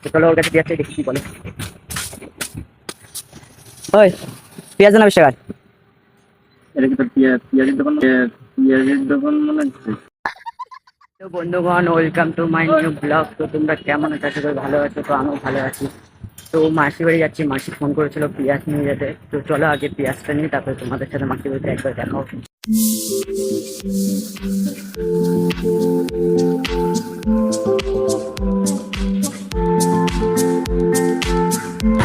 তো চলো ওর কাছে পেঁয়াজটা দেখি কি বলে। ওই পেঁয়াজ না 20 টাকা। এটা কি তোর পেঁয়াজের দোকান? পেঁয়াজের দোকান মনে হচ্ছে। তো বন্ধুগণ, welcome to my new blog. তো তোমরা কেমন আছো? আশা করি ভালো আছো। তো আমিও ভালো আছি। তো মাসি বাড়ি যাচ্ছি, মাসি ফোন করেছিল পেঁয়াজ নিয়ে যেতে। তো চলো আগে পেঁয়াজটা নিয়ে তারপরে তোমাদের সাথে মাসি বাড়িতে একবার দেখা হবে।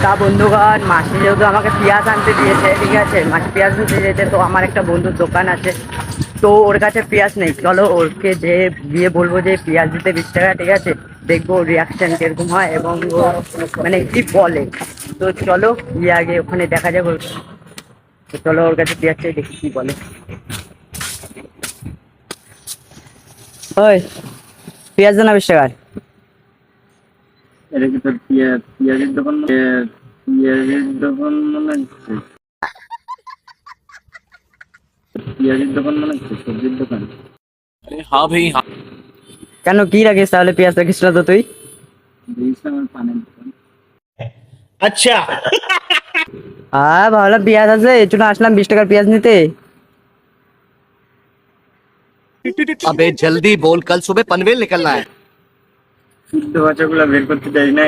তা বন্ধুগণ, মাসি যেহেতু আমাকে পেঁয়াজ আনতে দিয়েছে, ঠিক আছে, মাসি পেঁয়াজ নিতে দিয়েছে, তো আমার একটা বন্ধুর দোকান আছে, তো ওর কাছে পেঁয়াজ নেই। চলো ওকে যে গিয়ে বলবো যে পেঁয়াজ দিতে 20 টাকা, ঠিক আছে, দেখবো রিয়াকশন কিরকম হয় এবং ও মানে কি বলে। তো চলো গিয়ে আগে ওখানে দেখা যাবে। তো চলো ওর কাছে পেঁয়াজ চাই, দেখি কি বলে। ওই পেঁয়াজ না 20 টাকা। এটা কি তোর পেঁয়াজের দোকান? পেঁয়াজের দোকান মনে হচ্ছে। পেঁয়াজের দোকান মনে হচ্ছে, সবজির দোকান। हाँ भाई हाँ। কেন কি রাখিস তাহলে? পেঁয়াজ রাখিস না তো তুই? দিয়েছে আমার পানের দোকান। अच्छा হ্যাঁ ভাবলাম পেঁয়াজ আছে, এই জন্য আসলাম 20 টাকার পেঁয়াজ নিতে। अबे जल्दी बोल, कल सुबह पनवेल निकलना है। শুদ্ধ ভাষাগুলা বের করতে চাই না,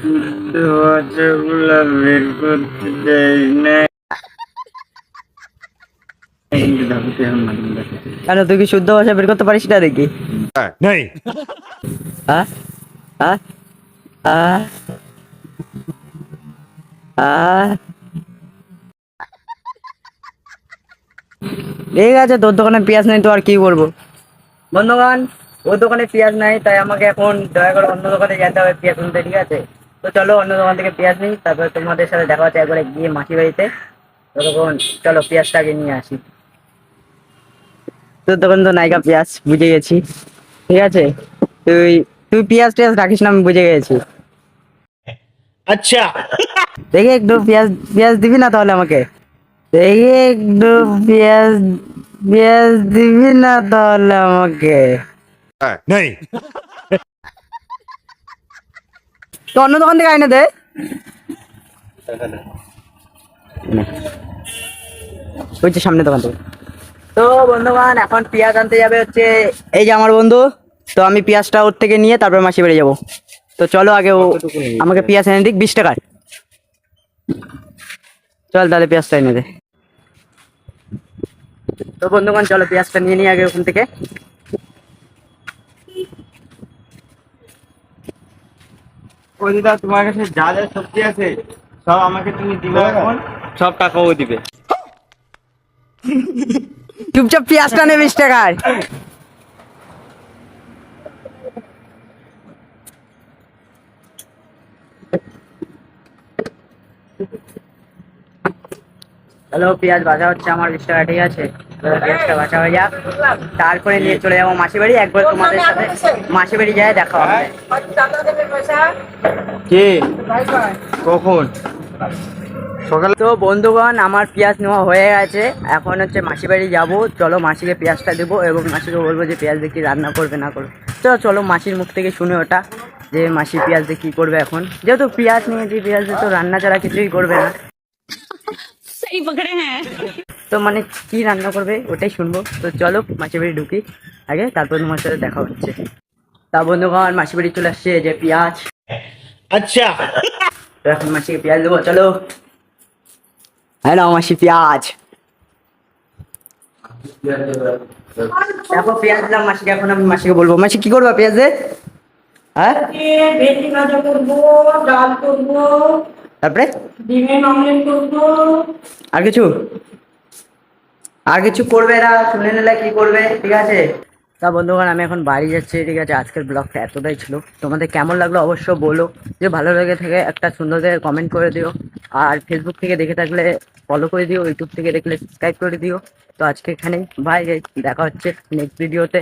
শুদ্ধ ভাষাগুলা বের করতে চাই না। কিন্তু ধাপতে এখন না তোমরা। কেন তুই কি শুদ্ধ ভাষা বের করতে পারিস না দেখি? नहीं হ্যাঁ হ্যাঁ হ্যাঁ হ্যাঁ। ঠিক আছে, তোর দোকানে পেঁয়াজ নেই তো আর কি করবো। বন্ধুগণ, ওর দোকানে পেঁয়াজ নাই, তাই আমাকে এখন দয়া করে অন্য দোকানে যেতে হবে পেঁয়াজ কিনতে, ঠিক আছে। তো চলো অন্য দোকান থেকে পেঁয়াজ নিই, তারপরে তোমাদের সাথে দেখা হচ্ছে একবারে গিয়ে মাসি বাড়িতে। তখন চলো পেঁয়াজটা আগে নিয়ে আসি। তোর দোকান তো নাইকা পেঁয়াজ, বুঝে গেছি, ঠিক আছে। তুই তুই পেঁয়াজ টেয়াজ রাখিস না, আমি বুঝে গেছি। अच्छा দেখে একটু পেঁয়াজ পেঁয়াজ দিবি না তাহলে আমাকে? দেখে একটু পেঁয়াজ পেঁয়াজ দিবি না তাহলে আমাকে? नहीं তো অন্য দোকান থেকে আইনে দে। ওই যে সামনে দোকান থেকে। তো বন্ধুগণ, এখন পেঁয়াজ আনতে যাবে হচ্ছে এই যে আমার বন্ধু। তো আমি পেঁয়াজটা ওর থেকে নিয়ে তারপর মাসি বাড়ি যাবো। তো চলো আগে ও আমাকে পেঁয়াজ এনে দিক 20 টাকার। চল তাহলে পেঁয়াজটা এনে দে। তো বন্ধুগণ চলো পেঁয়াজটা নিয়ে নিই আগে ওখান থেকে। ওই দিদা, তোমার কাছে যা যা সবজি আছে সব আমাকে তুমি দিবে, এখন সব টাকাও দিবে। চুপচাপ পেঁয়াজটা নে 20 টাকার। হ্যালো, পেঁয়াজ ভাজা হচ্ছে আমার 20 টাকা, ঠিক আছে। তো পেঁয়াজটা ভাজা হয়ে যাক, তারপরে নিয়ে চলে যাবো মাসি বাড়ি। একবার তোমাদের সাথে মাসি বাড়ি যায় দেখা হবে। কে কখন সকালে? তো বন্ধুগণ, আমার পেঁয়াজ নেওয়া হয়ে গেছে, এখন হচ্ছে মাসি বাড়ি যাবো। চলো মাসিকে পেঁয়াজটা দেবো এবং মাসিকে বলবো যে পেঁয়াজ দিয়ে কি রান্না করবে না করবে। চলো চলো মাসির মুখ থেকে শুনে ওটা, যে মাসি পেঁয়াজ দিয়ে কি করবে। এখন যেহেতু পেঁয়াজ নিয়েছি, পেঁয়াজ দিয়ে তো রান্না ছাড়া কিছুই করবে না। सही पकड़े हैं। তো মানে কি রান্না করবে ওটাই শুনবো। তো চলো মাসি বাড়ি ঢুকি আগে, তারপর তোমার সাথে দেখা হচ্ছে। তা বন্ধুগণ, মাসি বাড়ি চলে আসছে, যে পেঁয়াজ। अच्छा তো এখন মাসিকে পেঁয়াজ দেবো, চলো। হ্যাঁ না মাসি পেঁয়াজ দেখো, পেঁয়াজ দিলাম মাসিকে। এখন আমি মাসিকে বলবো, মাসি কি করবা পেঁয়াজ দে? হ্যাঁ, ভেন্ডি ভাজা করবো, ডাল করবো, তারপরে ডিমের অমলেট করবো। আর কিছু? আর কিছু করবে না, শুনে নিলে কি করবে, ঠিক আছে। তা বন্ধুগণ, আমি এখন বাড়ি যাচ্ছি, ঠিক আছে। আজকের ব্লগটা এতটাই ছিল। তোমাদের কেমন লাগলো অবশ্য বলো। যে ভালো লেগে থাকে একটা সুন্দর করে কমেন্ট করে দিও। আর ফেসবুক থেকে দেখে থাকলে ফলো করে দিও, ইউটিউব থেকে দেখলে সাবস্ক্রাইব করে দিও। তো আজকে এখানেই বাই, দেখা হচ্ছে নেক্সট ভিডিওতে।